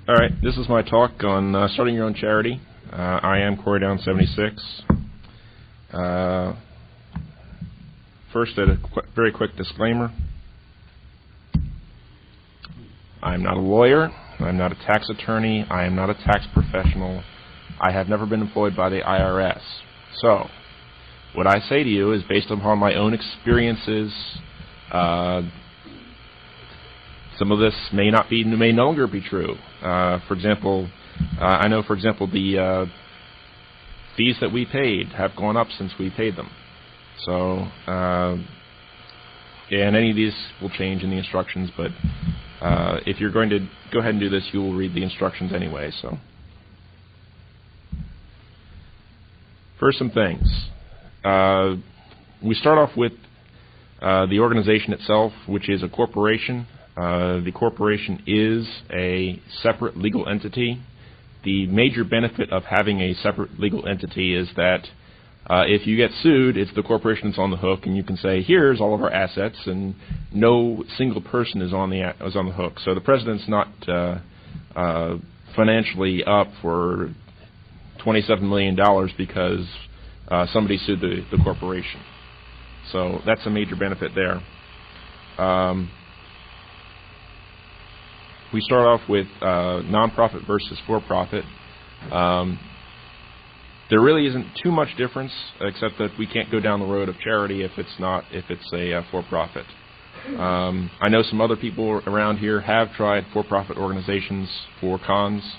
All right, this is my talk on starting your own charity. I am Corydon 76. First, a very quick disclaimer. I'm not a lawyer. I'm not a tax attorney. I am not a tax professional. I have never been employed by the IRS. So, what I say to you is based upon my own experiences. Some of this may no longer be true. For example, I know, for example, the fees that we paid have gone up since we paid them. So, and any of these will change in the instructions, but if you're going to go ahead and do this, you will read the instructions anyway. So, first, some things. We start off with the organization itself, which is a corporation. The corporation is a separate legal entity. The major benefit of having a separate legal entity is that if you get sued, it's the corporation that's on the hook, and you can say, "Here's all of our assets," and no single person is on the hook. So the president's not financially up for $27 million because somebody sued the corporation. So that's a major benefit there. We start off with nonprofit versus for-profit. There really isn't too much difference, except that we can't go down the road of charity if it's a for-profit. I know some other people around here have tried for-profit organizations for cons.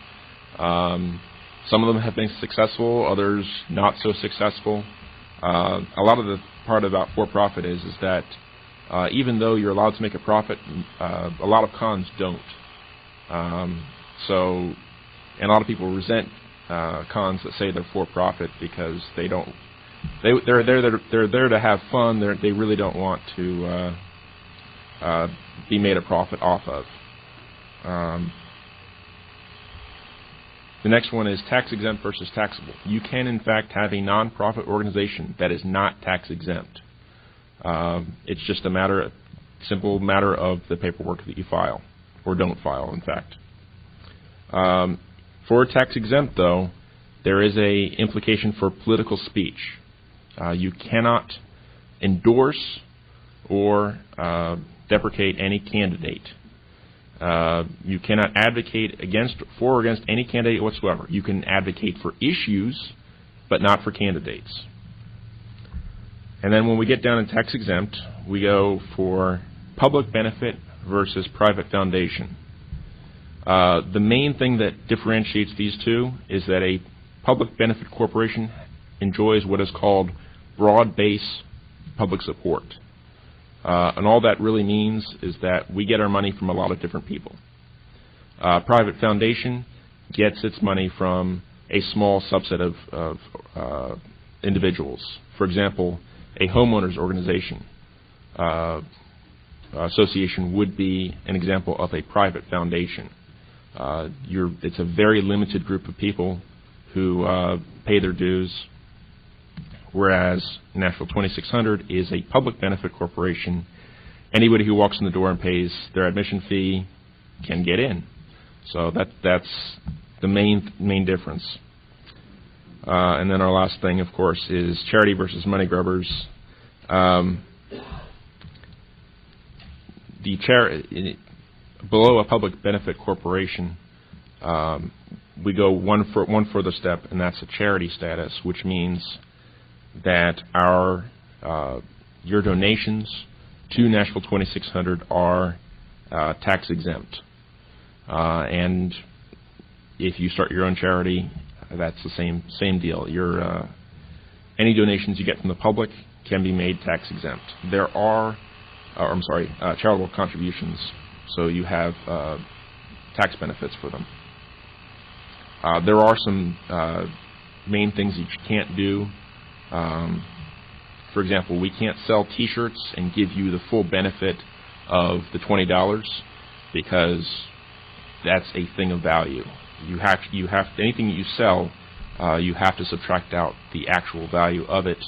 Some of them have been successful, others not so successful. A lot of the part about for-profit is that even though you're allowed to make a profit, a lot of cons don't. And a lot of people resent cons that say they're for-profit because they don't. They're there to have fun. They really don't want to be made a profit off of. The next one is tax exempt versus taxable. You can, in fact, have a nonprofit organization that is not tax exempt. It's just a simple matter of the paperwork that you file. Or don't file, in fact. For tax exempt, though, there is a implication for political speech. You cannot endorse or deprecate any candidate. You cannot advocate for or against any candidate whatsoever. You can advocate for issues, but not for candidates. And then when we get down to tax exempt, we go for public benefit versus private foundation. The main thing that differentiates these two is that a public benefit corporation enjoys what is called broad-based public support. And all that really means is that we get our money from a lot of different people. Private foundation gets its money from a small subset of individuals. For example, a homeowners organization association would be an example of a private foundation. It's a very limited group of people who pay their dues, whereas National 2600 is a public benefit corporation. Anybody who walks in the door and pays their admission fee can get in. So that's the main difference. And then our last thing, of course, is charity versus money grubbers. Below a public benefit corporation, we go one further step, and that's a charity status, which means that your donations to National 2600 are tax exempt. And if you start your own charity, that's the same deal. Any donations you get from the public can be made tax exempt. There are charitable contributions, so you have tax benefits for them. There are some main things that you can't do. For example, we can't sell T-shirts and give you the full benefit of the $20 because that's a thing of value. Anything that you sell, you have to subtract out the actual value of it.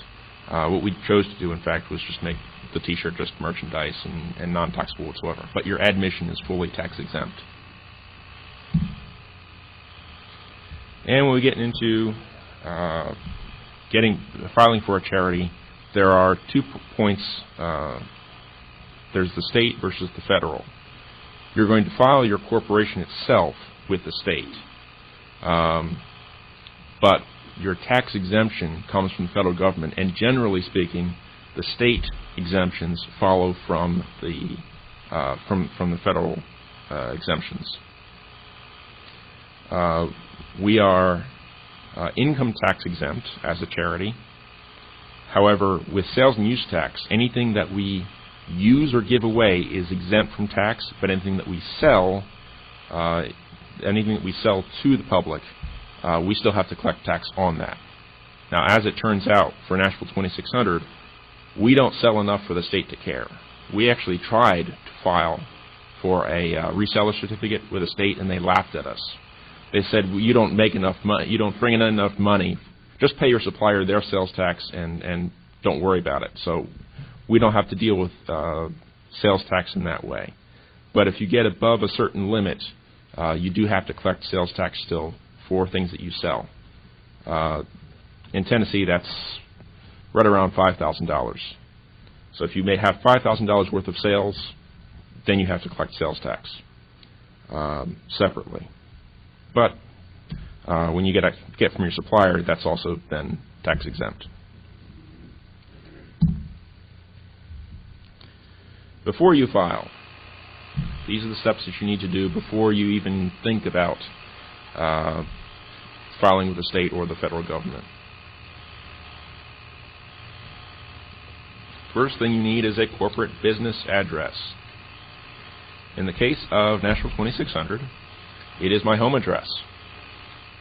What we chose to do, in fact, was just make the T-shirt just merchandise and non-taxable whatsoever. But your admission is fully tax exempt. And when we get into filing for a charity, there are 2 points. There's the state versus the federal. You're going to file your corporation itself with the state, but your tax exemption comes from the federal government, and generally speaking, the state exemptions follow from the federal exemptions. We are income tax exempt as a charity. However, with sales and use tax, anything that we use or give away is exempt from tax, but anything that we sell to the public, we still have to collect tax on that. Now, as it turns out, for Nashville 2600, we don't sell enough for the state to care. We actually tried to file for a reseller certificate with the state, and they laughed at us. They said, well, you don't make enough money, you don't bring in enough money, just pay your supplier their sales tax and don't worry about it. So we don't have to deal with sales tax in that way. But if you get above a certain limit, you do have to collect sales tax still for things that you sell. In Tennessee, that's right around $5,000. So if you may have $5,000 worth of sales, then you have to collect sales tax separately. But when you get from your supplier, that's also then tax exempt. Before you file, these are the steps that you need to do before you even think about filing with the state or the federal government. First thing you need is a corporate business address. In the case of Nashville 2600, it is my home address.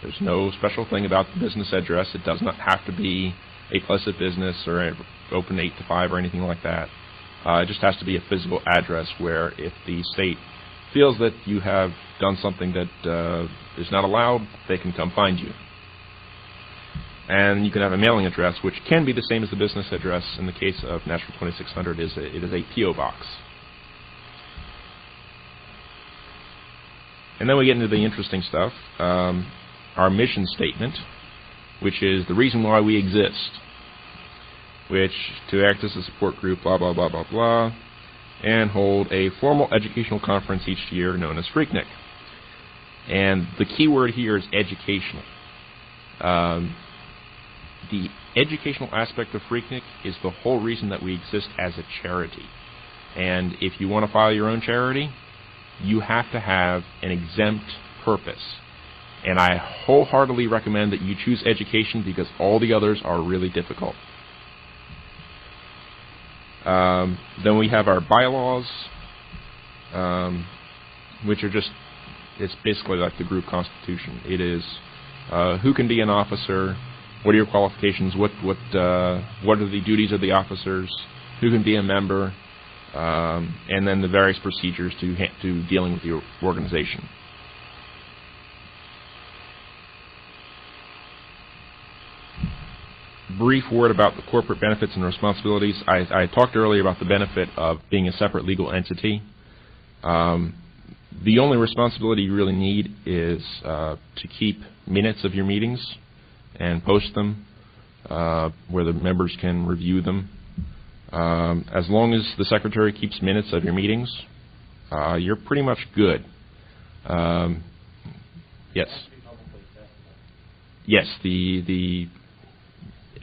There's no special thing about the business address. It does not have to be a place of business or open 8 to 5 or anything like that. It just has to be a physical address where if the state feels that you have done something that is not allowed, they can come find you. And you can have a mailing address, which can be the same as the business address. In the case of Nashville 2600, it is a P.O. box. And then we get into the interesting stuff, our mission statement, which is the reason why we exist, which to act as a support group, blah, blah, blah, blah, blah, and hold a formal educational conference each year known as PhreakNIC. And the key word here is educational. The educational aspect of PhreakNIC is the whole reason that we exist as a charity. And if you want to file your own charity, you have to have an exempt purpose. And I wholeheartedly recommend that you choose education because all the others are really difficult. Then we have our bylaws, which are just, it's basically like the group constitution. It is who can be an officer, what are your qualifications, what are the duties of the officers, who can be a member, and then the various procedures to dealing with your organization. Brief word about the corporate benefits and responsibilities. I talked earlier about the benefit of being a separate legal entity. The only responsibility you really need is to keep minutes of your meetings and post them where the members can review them. As long as the secretary keeps minutes of your meetings, you're pretty much good. Yes. Yes,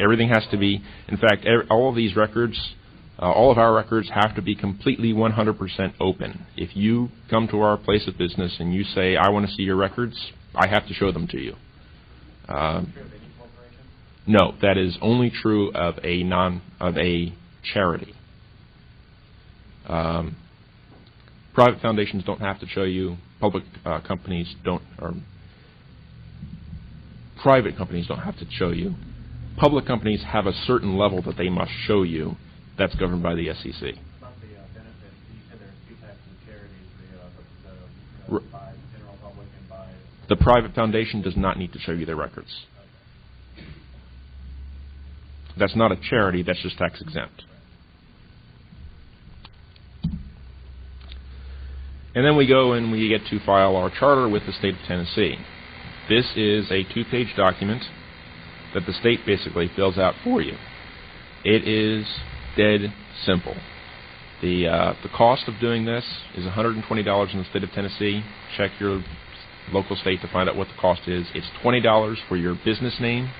everything has to be, in fact, all of these records, all of our records have to be completely 100% open. If you come to our place of business and you say, I want to see your records, I have to show them to you. No, that is only true of a charity. Private foundations don't have to show you. Public companies don't, or private companies don't have to show you. Public companies have a certain level that they must show you. That's governed by the SEC. About the benefits, you said there are 2 types of charities, by general public and by... The private foundation does not need to show you their records. That's not a charity, that's just tax exempt. And then we go and we get to file our charter with the state of Tennessee. This is a 2-page document that the state basically fills out for you. It is dead simple. The cost of doing this is $120 in the state of Tennessee. Check your local state to find out what the cost is. It's $20 for your business name.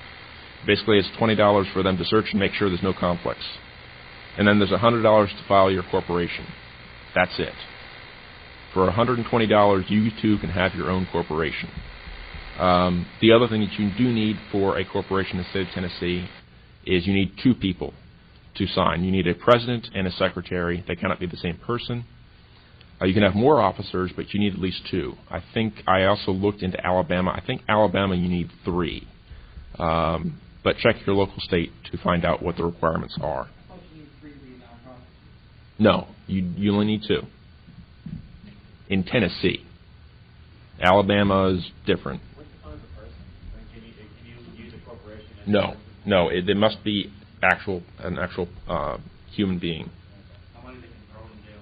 Basically, it's $20 for them to search and make sure there's no conflicts. And then there's $100 to file your corporation. That's it. For $120, you too can have your own corporation. The other thing that you do need for a corporation in the state of Tennessee is you need 2 people to sign. You need a president and a secretary. They cannot be the same person. You can have more officers, but you need at least 2. I think I also looked into Alabama. I think Alabama you need 3. But check your local state to find out what the requirements are. I thought you need 3 to be a nonprofit. No, you only need 2. In Tennessee. Alabama is different. What's the fund of a person? Can you use a corporation? No, it must be an actual human being. How money they can throw in jail?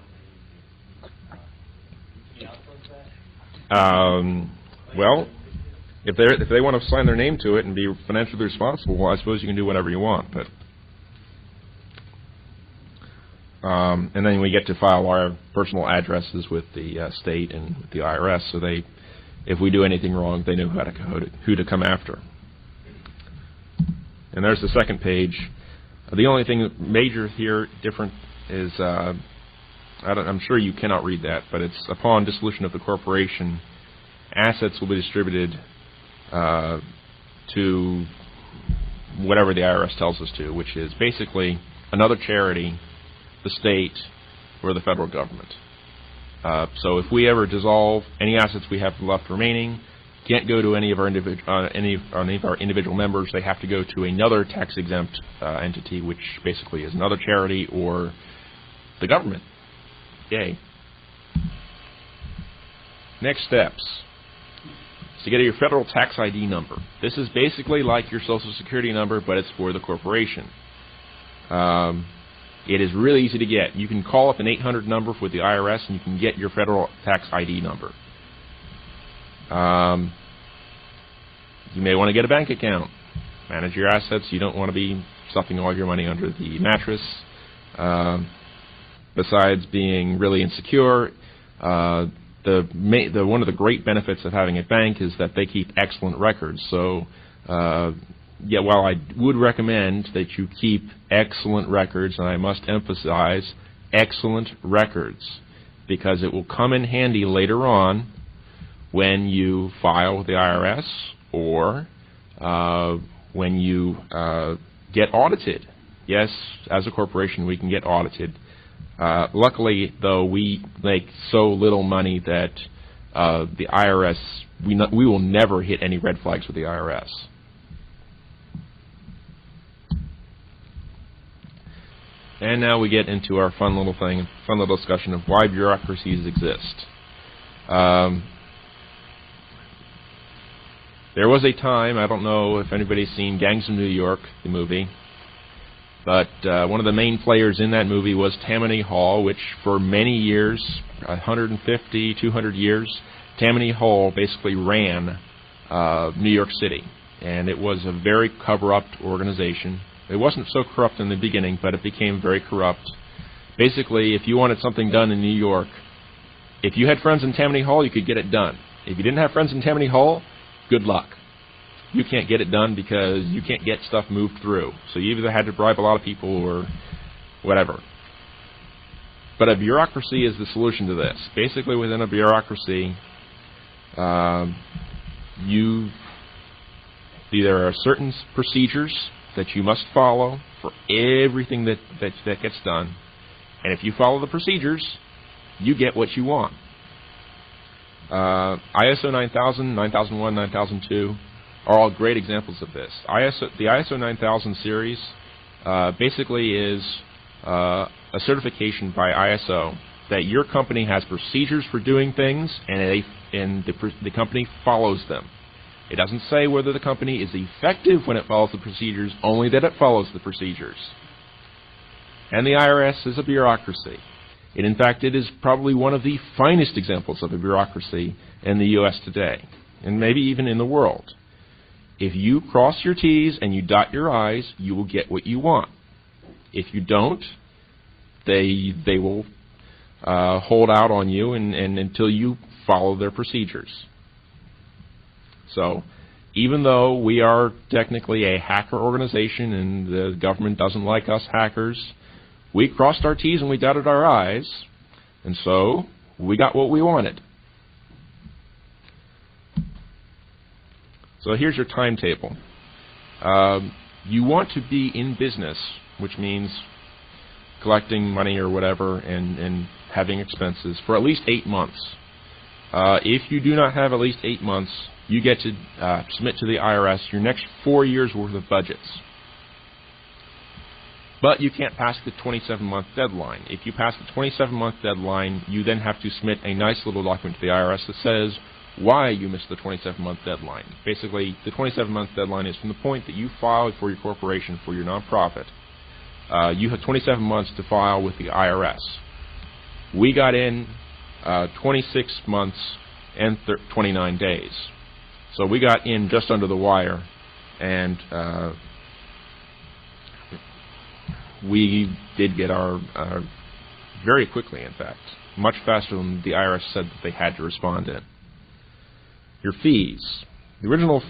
Can you outsource that? Well, if they want to sign their name to it and be financially responsible, well, I suppose you can do whatever you want. But and then we get to file our personal addresses with the state and with the IRS, so if we do anything wrong, they know who to come after. And there's the second page. The only thing major here different is I'm sure you cannot read that, but it's upon dissolution of the corporation, assets will be distributed to whatever the IRS tells us to, which is basically another charity, the state, or the federal government. So if we ever dissolve, any assets we have left remaining can't go to any of our individual members. They have to go to another tax-exempt entity, which basically is another charity or the government. Yay. Next steps. To get your federal tax ID number. This is basically like your Social Security number, but it's for the corporation. It is really easy to get. You can call up an 800 number with the IRS and you can get your federal tax ID number. You may want to get a bank account. Manage your assets. You don't want to be stuffing all your money under the mattress. Besides being really insecure, one of the great benefits of having a bank is that they keep excellent records. So, while I would recommend that you keep excellent records, and I must emphasize excellent records, because it will come in handy later on when you file with the IRS or when you get audited. Yes, as a corporation, we can get audited. Luckily, though, we make so little money that the IRS, we will never hit any red flags with the IRS. And now we get into our fun little discussion of why bureaucracies exist. There was a time, I don't know if anybody's seen Gangs of New York, the movie, but one of the main players in that movie was Tammany Hall, which for many years, 150, 200 years, Tammany Hall basically ran New York City. And it was a very corrupt organization. It wasn't so corrupt in the beginning, but it became very corrupt. Basically, if you wanted something done in New York, if you had friends in Tammany Hall, you could get it done. If you didn't have friends in Tammany Hall, good luck. You can't get it done because you can't get stuff moved through. So you either had to bribe a lot of people or whatever. But a bureaucracy is the solution to this. Basically, within a bureaucracy, there are certain procedures that you must follow for everything that gets done. And if you follow the procedures, you get what you want. ISO 9000, 9001, 9002 are all great examples of this. The ISO 9000 series basically is a certification by ISO that your company has procedures for doing things, and the company follows them. It doesn't say whether the company is effective when it follows the procedures, only that it follows the procedures. And the IRS is a bureaucracy. In fact, it is probably one of the finest examples of a bureaucracy in the U.S. today. and maybe even in the world. If you cross your T's and you dot your I's, you will get what you want. If you don't, they will hold out on you and until you follow their procedures. So even though we are technically a hacker organization and the government doesn't like us hackers, we crossed our T's and we dotted our I's, and so we got what we wanted. So here's your timetable. You want to be in business, which means collecting money or whatever and having expenses for at least 8 months. If you do not have at least 8 months, you get to submit to the IRS your next 4 years' worth of budgets. But you can't pass the 27-month deadline. If you pass the 27-month deadline, you then have to submit a nice little document to the IRS that says why you missed the 27-month deadline. Basically, the 27-month deadline is from the point that you filed for your corporation, for your nonprofit. You have 27 months to file with the IRS. We got in 26 months and 29 days. So we got in just under the wire, and we did get our very quickly, in fact, much faster than the IRS said that they had to respond in. Your fees. The original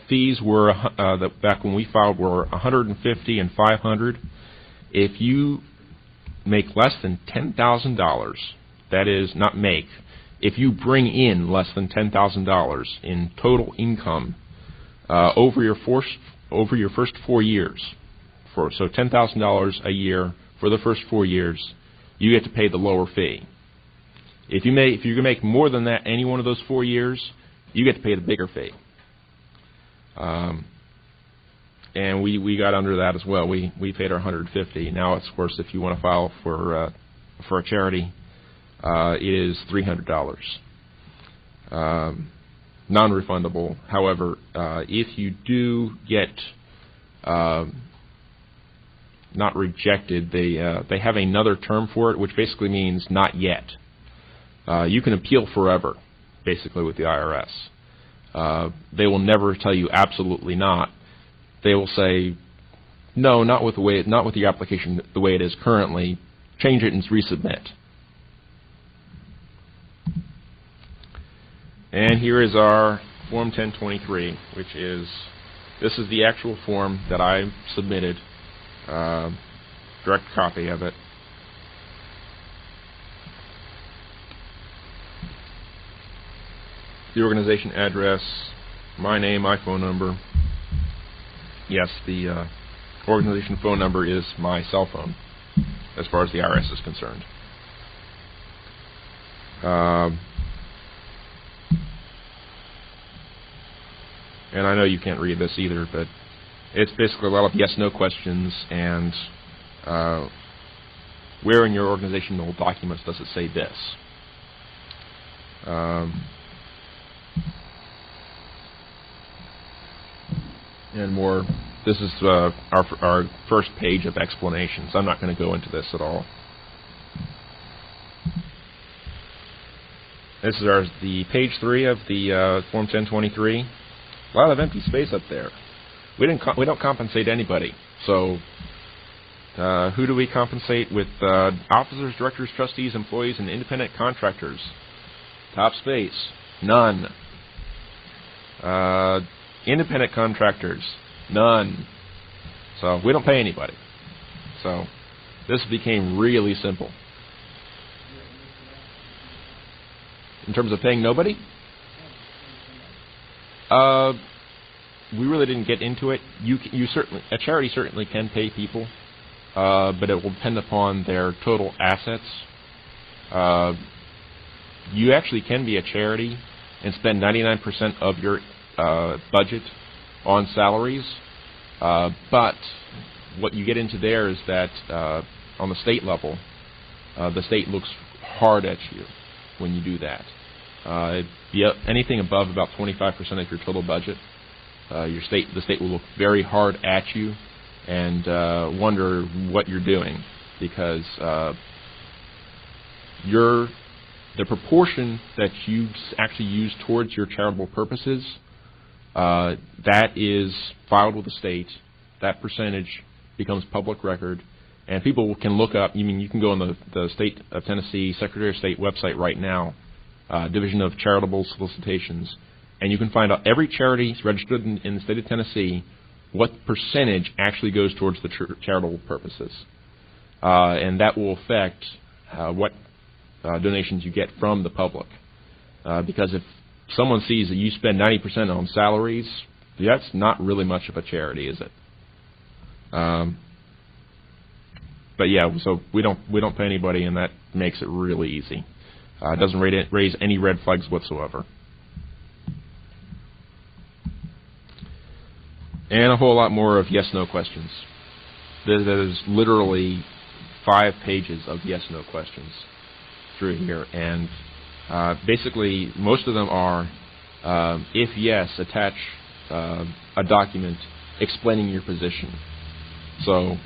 fees were back when we filed were $150 and $500. If you make less than $10,000, that is not make. If you bring in less than $10,000 in total income over your first 4 years, so $10,000 a year for the first 4 years, you get to pay the lower fee. If you make more than that any one of those 4 years, you get to pay the bigger fee. And we got under that as well. We paid our $150. Now, it's, of course, if you want to file for a charity, it is $300. Non-refundable. However, if you do get not rejected, they have another term for it, which basically means not yet. You can appeal forever, basically, with the IRS. They will never tell you absolutely not. They will say, no, not with your application the way it is currently. Change it and resubmit. And here is our Form 1023, this is the actual form that I submitted, direct copy of it. The organization address, my name, my phone number. Yes, the organization phone number is my cell phone, as far as the IRS is concerned. And I know you can't read this either, but it's basically a lot of yes/no questions, and where in your organizational documents does it say this? And more. This is our first page of explanations. I'm not going to go into this at all. This is the page 3 of the Form 1023. A lot of empty space up there. We don't compensate anybody. So who do we compensate? With officers, directors, trustees, employees, and independent contractors. Top space, none. Independent contractors, none. So we don't pay anybody. So this became really simple. In terms of paying nobody? We really didn't get into it. A charity certainly can pay people, but it will depend upon their total assets. You actually can be a charity and spend 99% of your budget on salaries, but what you get into there is that on the state level, the state looks hard at you when you do that. Anything above about 25% of your total budget, the state will look very hard at you and wonder what you're doing, because your the proportion that you actually use towards your charitable purposes, that is filed with the state. That percentage becomes public record, and people can look up. You can go on the State of Tennessee Secretary of State website right now, Division of Charitable Solicitations, and you can find out every charity registered in the state of Tennessee, what percentage actually goes towards the charitable purposes. And that will affect what donations you get from the public. Because if someone sees that you spend 90% on salaries, that's not really much of a charity, is it? But yeah, so we don't pay anybody, and that makes it really easy. It doesn't raise any red flags whatsoever. And a whole lot more of yes/no questions. There's literally 5 pages of yes/no questions through here, and basically most of them are, if yes, attach a document explaining your position. So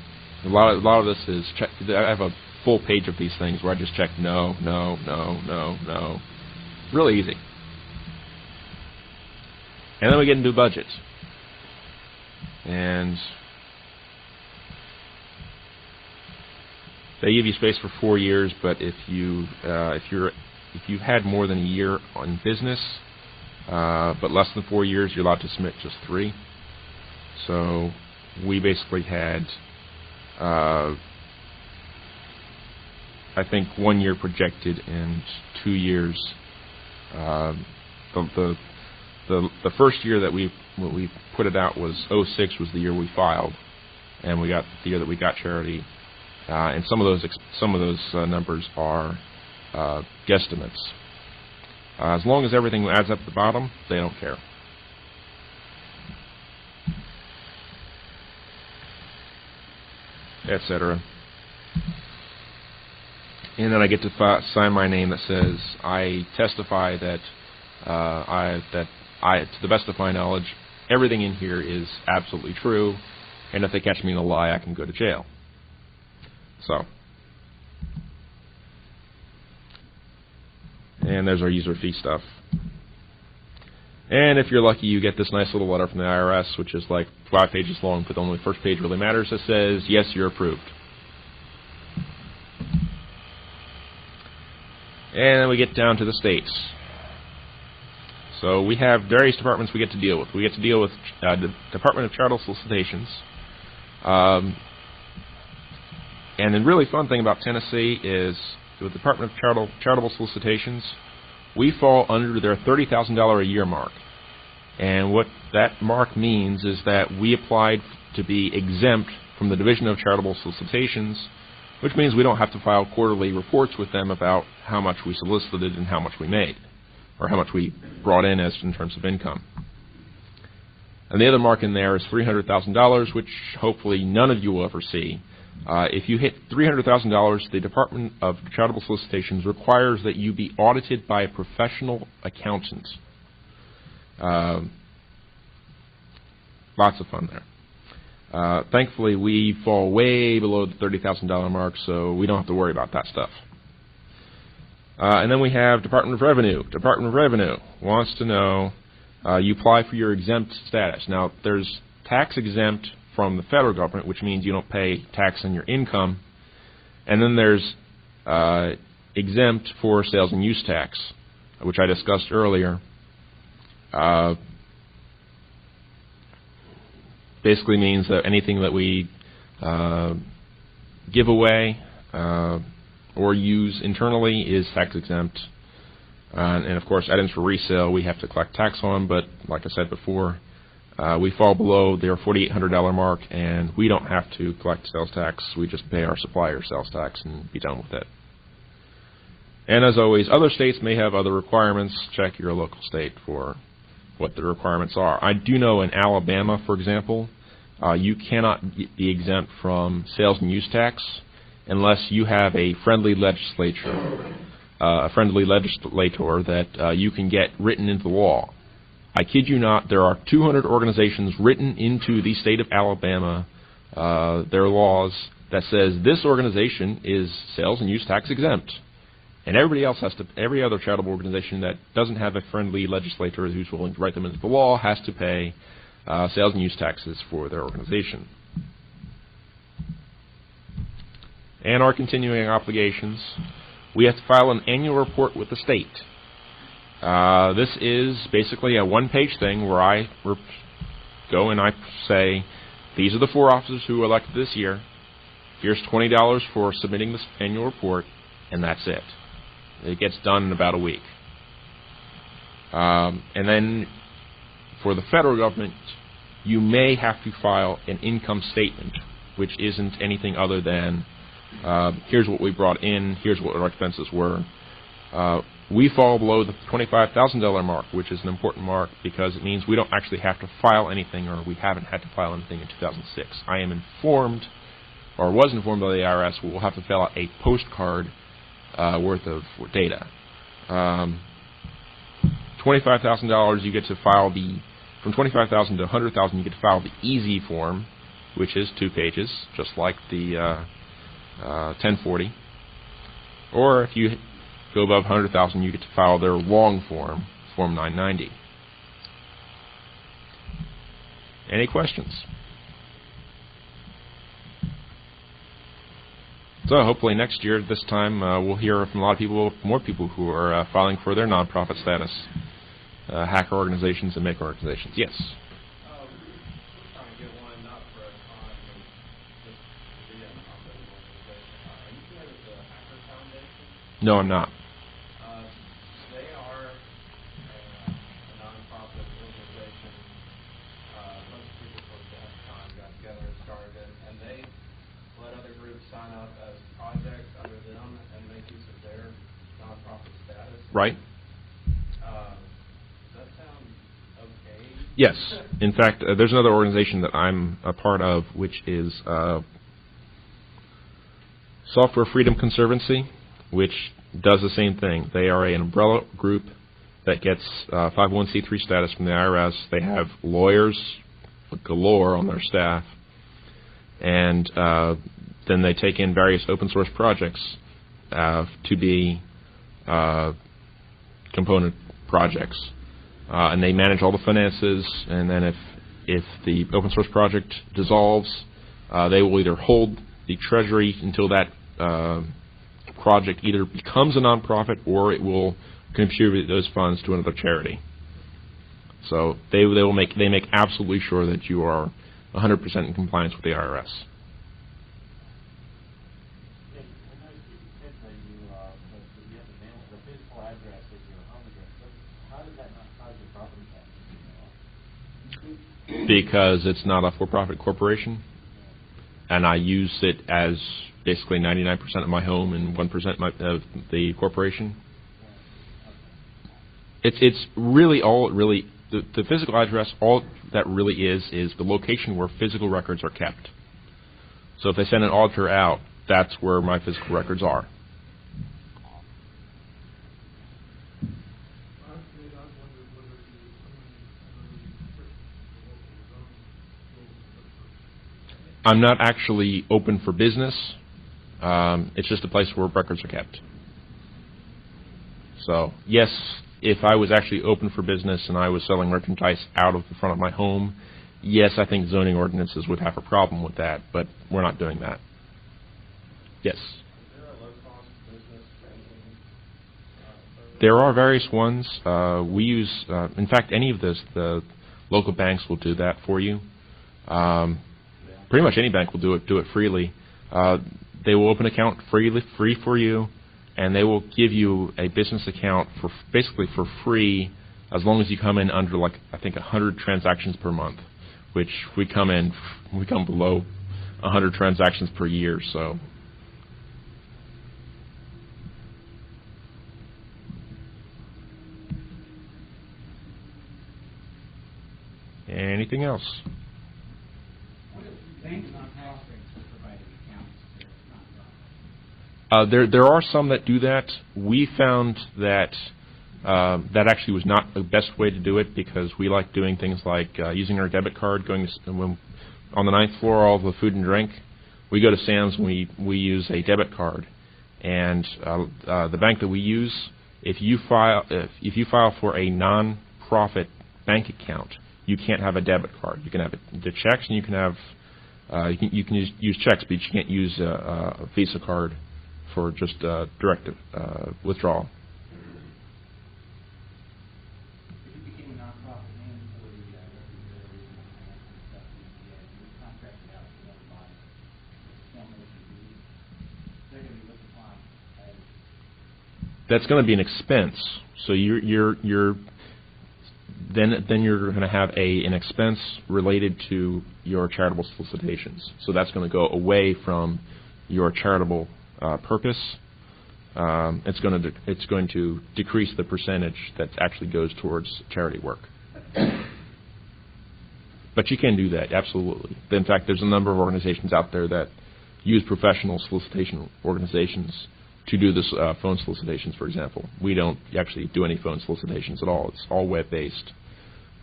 a lot of this is check. I have a full page of these things where I just check no, no, no, no, no. Really easy. And then we get into budget. And they give you space for 4 years, but if you've had more than a year on business, but less than 4 years, you're allowed to submit just 3. So we basically had, I think, 1 year projected and 2 years. The first year that we put it out was 06 was the year we filed, and we got the year that we got charity. And some of those numbers are guesstimates. As long as everything adds up at the bottom, they don't care. Etc. And then I get to sign my name that says I testify that to the best of my knowledge, everything in here is absolutely true, and if they catch me in a lie, I can go to jail. So, and there's our user fee stuff. And if you're lucky, you get this nice little letter from the IRS, which is like 5 pages long, but only the first page really matters, that says, yes, you're approved. And then we get down to the states. So we have various departments we get to deal with. We get to deal with the Department of Charitable Solicitations. And the really fun thing about Tennessee is, with the Department of Charitable Solicitations, we fall under their $30,000 a year mark. And what that mark means is that we applied to be exempt from the Division of Charitable Solicitations, which means we don't have to file quarterly reports with them about how much we solicited and how much we made, or how much we brought in as in terms of income. And the other mark in there is $300,000, which hopefully none of you will ever see. If you hit $300,000, the Department of Charitable Solicitations requires that you be audited by a professional accountant. Lots of fun there. Thankfully, we fall way below the $30,000 mark, so we don't have to worry about that stuff. And then we have Department of Revenue. Department of Revenue wants to know, you apply for your exempt status. Now, there's tax exempt from the federal government, which means you don't pay tax on your income. And then there's exempt for sales and use tax, which I discussed earlier. Basically means that anything that we give away or use internally is tax exempt. And of course, items for resale we have to collect tax on, but like I said before, we fall below their $4,800 mark, and we don't have to collect sales tax. We just pay our supplier sales tax and be done with it. And as always, other states may have other requirements. Check your local state for what the requirements are. I do know in Alabama, for example, you cannot be exempt from sales and use tax unless you have a friendly legislator that you can get written into law. I kid you not, there are 200 organizations written into the state of Alabama, their laws, that says this organization is sales and use tax exempt. And everybody else has to, every other charitable organization that doesn't have a friendly legislator who's willing to write them into the law has to pay sales and use taxes for their organization. And our continuing obligations, we have to file an annual report with the state. This is basically a one-page thing where I go and I say, these are the 4 officers who were elected this year. Here's $20 for submitting this annual report, and that's it. It gets done in about a week. And then for the federal government, you may have to file an income statement, which isn't anything other than here's what we brought in, here's what our expenses were. We fall below the $25,000 mark, which is an important mark because it means we don't actually have to file anything, or we haven't had to file anything in 2006. I am informed, or was informed by the IRS, we'll have to fill out a postcard worth of data. $25,000, you get to file from $25,000 to $100,000, you get to file the easy form, which is 2 pages, just like the 1040. Or if you go above 100,000, you get to file their long form, Form 990. Any questions? So hopefully next year, this time, we'll hear from a lot of people, more people who are filing for their nonprofit status, hacker organizations and maker organizations. Yes? We're trying to get one, not for a time, but just to be a nonprofit organization. Are you familiar with the Hacker Foundation? No, I'm not. They are a nonprofit organization. Most people for that time got together and started it, and they let other groups sign up as projects under them and make use of their nonprofit status. Right. Does that sound okay? Yes. In fact, there's another organization that I'm a part of, which is Software Freedom Conservancy, which does the same thing. They are an umbrella group that gets 501c3 status from the IRS. They have lawyers galore on their staff, and then they take in various open source projects to be component projects, and they manage all the finances. And then if the open source project dissolves, they will either hold the treasury until that project either becomes a nonprofit or it will contribute those funds to another charity. So they make absolutely sure that you are 100% in compliance with the IRS. Because it's not a for-profit corporation, and I use it as basically 99% of my home and 1% of the corporation. It's really all the physical address. All that really is the location where physical records are kept. So if they send an auditor out, that's where my physical records are. I'm not actually open for business. It's just a place where records are kept. So, yes, if I was actually open for business and I was selling merchandise out of the front of my home, yes, I think zoning ordinances would have a problem with that, but we're not doing that. Yes? Is there a low-cost business banking service? There are various ones. We use, in fact, any of this, the local banks will do that for you. Pretty much any bank will do it freely. They will open an account free for you, and they will give you a business account basically for free as long as you come in under, like, I think 100 transactions per month, which we come below 100 transactions per year. So anything else? There are some that do that. We found that that actually was not the best way to do it, because we like doing things like using our debit card, going to, on the 9th floor, all the food and drink. We go to Sam's and we use a debit card, And the bank that we use, if you file for a non-profit bank account, you can't have a debit card. You can have the checks, and you can have you can use checks, but you can't use a Visa card for just direct withdrawal. If you became a nonprofit mandatory representative and stuff, you contracted out to another body, they're going to be looked upon as. That's going to be an expense. So then you're going to have an expense related to your charitable solicitations. So that's going to go away from your charitable purpose. It's going to decrease the percentage that actually goes towards charity work. But you can do that, absolutely. In fact, there's a number of organizations out there that use professional solicitation organizations to do this phone solicitations, for example. We don't actually do any phone solicitations at all. It's all web-based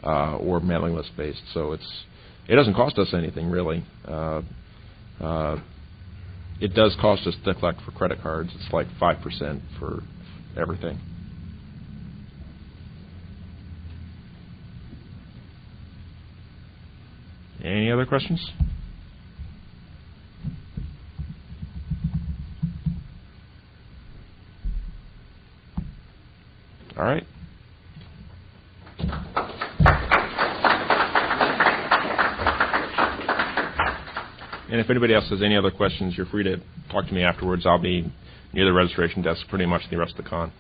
or mailing list-based. So it doesn't cost us anything, really. It does cost us to collect for credit cards. It's like 5% for everything. Any other questions? All right. And if anybody else has any other questions, you're free to talk to me afterwards. I'll be near the registration desk pretty much the rest of the con.